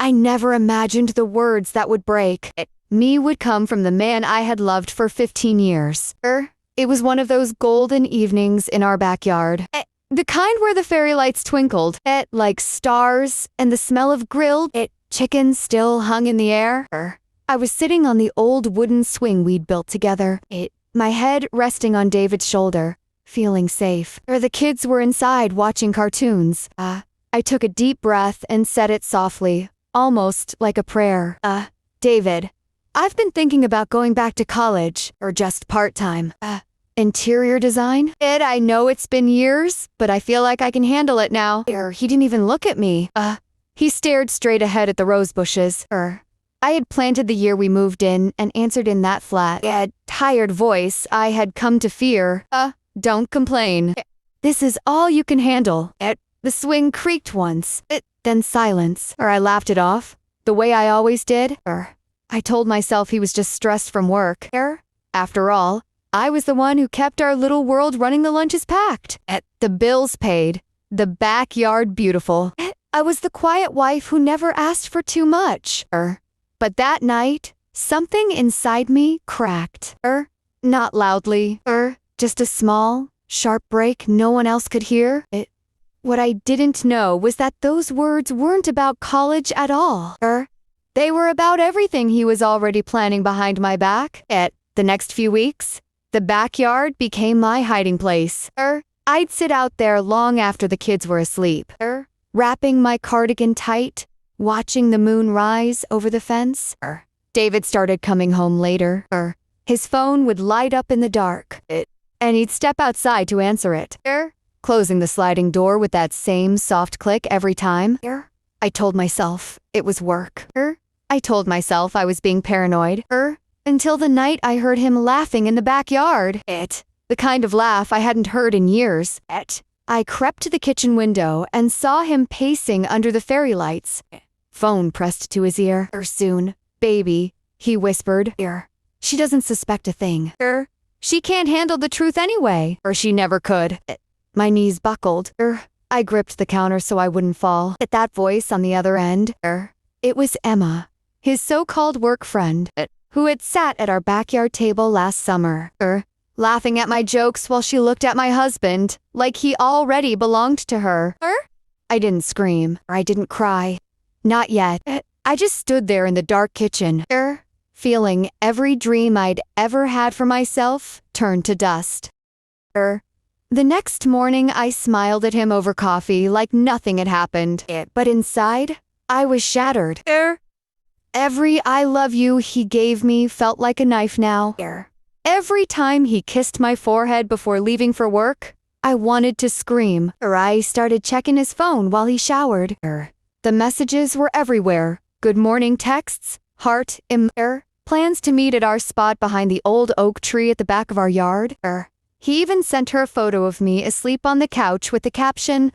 I never imagined the words that would break me would come from the man I had loved for 15 years. It was one of those golden evenings in our backyard. The kind where the fairy lights twinkled, like stars, and the smell of grilled chicken still hung in the air. I was sitting on the old wooden swing we'd built together, my head resting on David's shoulder, feeling safe. The kids were inside watching cartoons. I took a deep breath and said it softly, almost like a prayer. David, I've been thinking about going back to college, or just part-time. Interior design? I know it's been years, but I feel like I can handle it now. He didn't even look at me. He stared straight ahead at the rose bushes. I had planted the year we moved in and answered in that flat, tired voice I had come to fear. Don't complain. This is all you can handle. The swing creaked once, then silence. I laughed it off, the way I always did. I told myself he was just stressed from work. After all, I was the one who kept our little world running, the lunches packed, the bills paid, the backyard beautiful. I was the quiet wife who never asked for too much. But that night, something inside me cracked. Not loudly. Just a small, sharp break no one else could hear. What I didn't know was that those words weren't about college at all. They were about everything he was already planning behind my back. The next few weeks, the backyard became my hiding place. I'd sit out there long after the kids were asleep, wrapping my cardigan tight, watching the moon rise over the fence. David started coming home later. His phone would light up in the dark, and he'd step outside to answer it, closing the sliding door with that same soft click every time. I told myself it was work. I told myself I was being paranoid. Until the night I heard him laughing in the backyard. The kind of laugh I hadn't heard in years. I crept to the kitchen window and saw him pacing under the fairy lights. Phone pressed to his ear. Soon, baby, he whispered. She doesn't suspect a thing. She can't handle the truth anyway. Or she never could. My knees buckled. I gripped the counter so I wouldn't fall. At that voice on the other end, it was Emma, his so-called work friend, who had sat at our backyard table last summer, laughing at my jokes while she looked at my husband, like he already belonged to her. I didn't scream, or I didn't cry. Not yet. I just stood there in the dark kitchen, feeling every dream I'd ever had for myself turn to dust. The next morning, I smiled at him over coffee like nothing had happened. But inside, I was shattered. Every I love you he gave me felt like a knife now. Every time he kissed my forehead before leaving for work, I wanted to scream. I started checking his phone while he showered. The messages were everywhere. Good morning texts, heart, plans to meet at our spot behind the old oak tree at the back of our yard. He even sent her a photo of me asleep on the couch with the caption,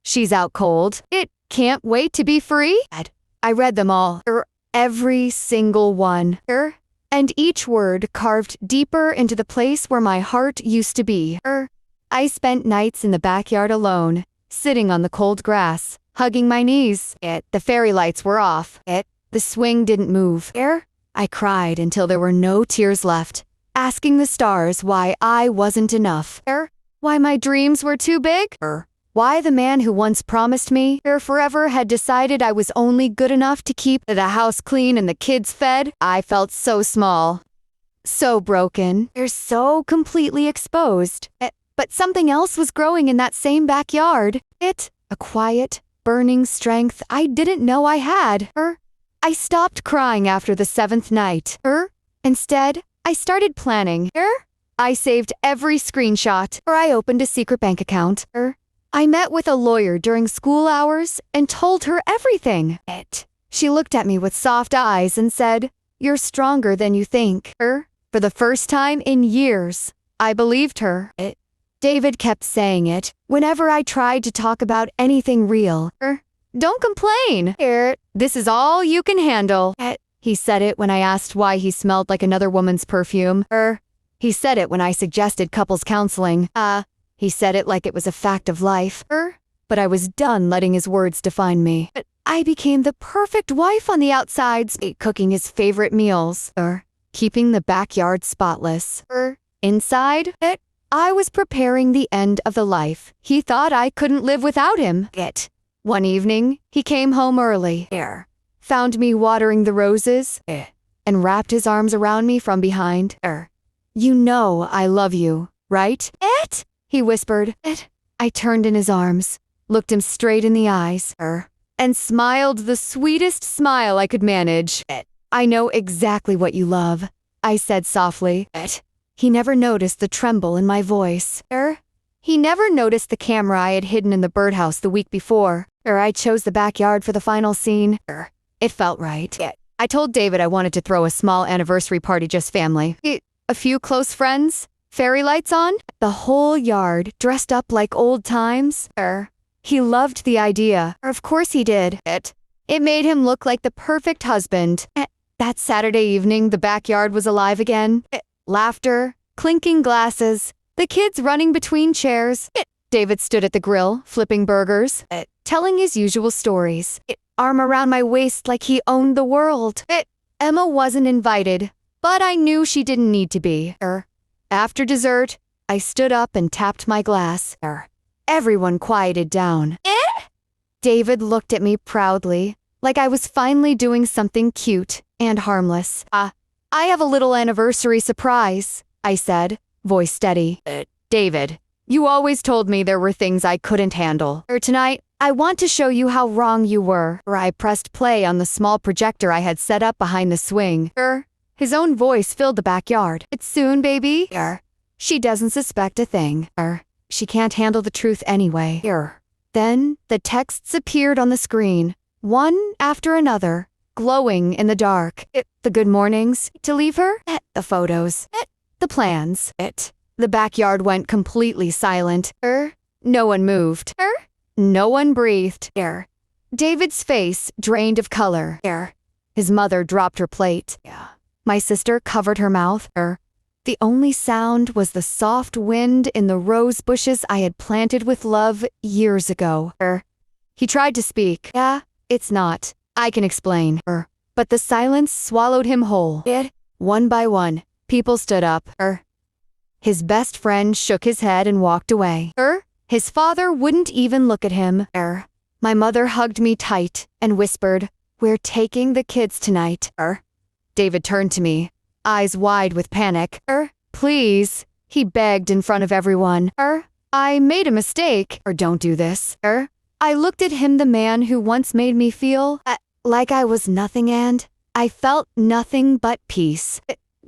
she's out cold. It can't wait to be free. I read them all. Every single one. And each word carved deeper into the place where my heart used to be. I spent nights in the backyard alone, sitting on the cold grass, hugging my knees. The fairy lights were off. The swing didn't move. I cried until there were no tears left, asking the stars why I wasn't enough. Why my dreams were too big. Why the man who once promised me forever had decided I was only good enough to keep the house clean and the kids fed. I felt so small, so broken, so completely exposed. But something else was growing in that same backyard. A quiet, burning strength I didn't know I had. I stopped crying after the 7th night. Instead, I started planning. I saved every screenshot. I opened a secret bank account. I met with a lawyer during school hours and told her everything. She looked at me with soft eyes and said, "You're stronger than you think." For the first time in years, I believed her. David kept saying it whenever I tried to talk about anything real. Don't complain. This is all you can handle. He said it when I asked why he smelled like another woman's perfume. He said it when I suggested couples counseling. He said it like it was a fact of life. But I was done letting his words define me. I became the perfect wife on the outsides, cooking his favorite meals, keeping the backyard spotless. Inside, I was preparing the end of the life he thought I couldn't live without him. One evening, he came home early, found me watering the roses, and wrapped his arms around me from behind. You know I love you, right? He whispered. I turned in his arms, looked him straight in the eyes, and smiled the sweetest smile I could manage. I know exactly what you love, I said softly. He never noticed the tremble in my voice. He never noticed the camera I had hidden in the birdhouse the week before. I chose the backyard for the final scene. It felt right. I told David I wanted to throw a small anniversary party, just family. A few close friends, fairy lights on, the whole yard dressed up like old times. He loved the idea. Of course he did. It made him look like the perfect husband. That Saturday evening, the backyard was alive again. Laughter, clinking glasses, the kids running between chairs. David stood at the grill, flipping burgers, telling his usual stories. Arm around my waist like he owned the world. Emma wasn't invited, but I knew she didn't need to be. After dessert, I stood up and tapped my glass. Everyone quieted down. David looked at me proudly, like I was finally doing something cute and harmless. I have a little anniversary surprise, I said, voice steady. David, you always told me there were things I couldn't handle. Tonight, I want to show you how wrong you were. I pressed play on the small projector I had set up behind the swing. His own voice filled the backyard. It's soon, baby. She doesn't suspect a thing. She can't handle the truth anyway. Then the texts appeared on the screen, one after another, glowing in the dark. The good mornings, to leave her, the photos, the plans. The backyard went completely silent. No one moved. No one breathed. David's face drained of color. His mother dropped her plate. My sister covered her mouth. The only sound was the soft wind in the rose bushes I had planted with love years ago. He tried to speak. It's not. I can explain. But the silence swallowed him whole. One by one, people stood up. His best friend shook his head and walked away. His father wouldn't even look at him. My mother hugged me tight and whispered, "We're taking the kids tonight." David turned to me, eyes wide with panic. Please, he begged in front of everyone. I made a mistake. Don't do this. I looked at him, the man who once made me feel like I was nothing, and I felt nothing but peace.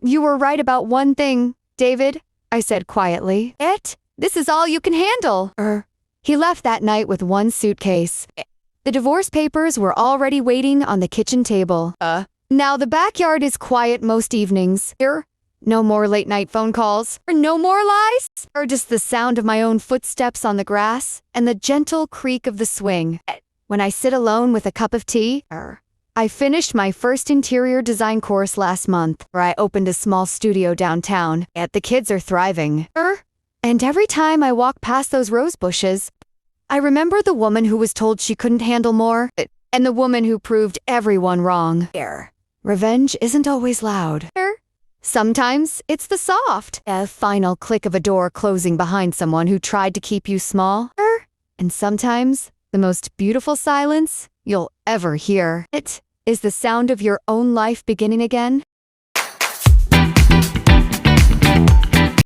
You were right about one thing, David, I said quietly. This is all you can handle. He left that night with one suitcase. The divorce papers were already waiting on the kitchen table. Now the backyard is quiet most evenings. No more late night phone calls, or no more lies, or just the sound of my own footsteps on the grass and the gentle creak of the swing. When I sit alone with a cup of tea, I finished my first interior design course last month, where I opened a small studio downtown. The kids are thriving. And every time I walk past those rose bushes, I remember the woman who was told she couldn't handle more, and the woman who proved everyone wrong. Revenge isn't always loud. Sometimes it's the soft, final click of a door closing behind someone who tried to keep you small. And sometimes the most beautiful silence you'll ever hear. It is the sound of your own life beginning again.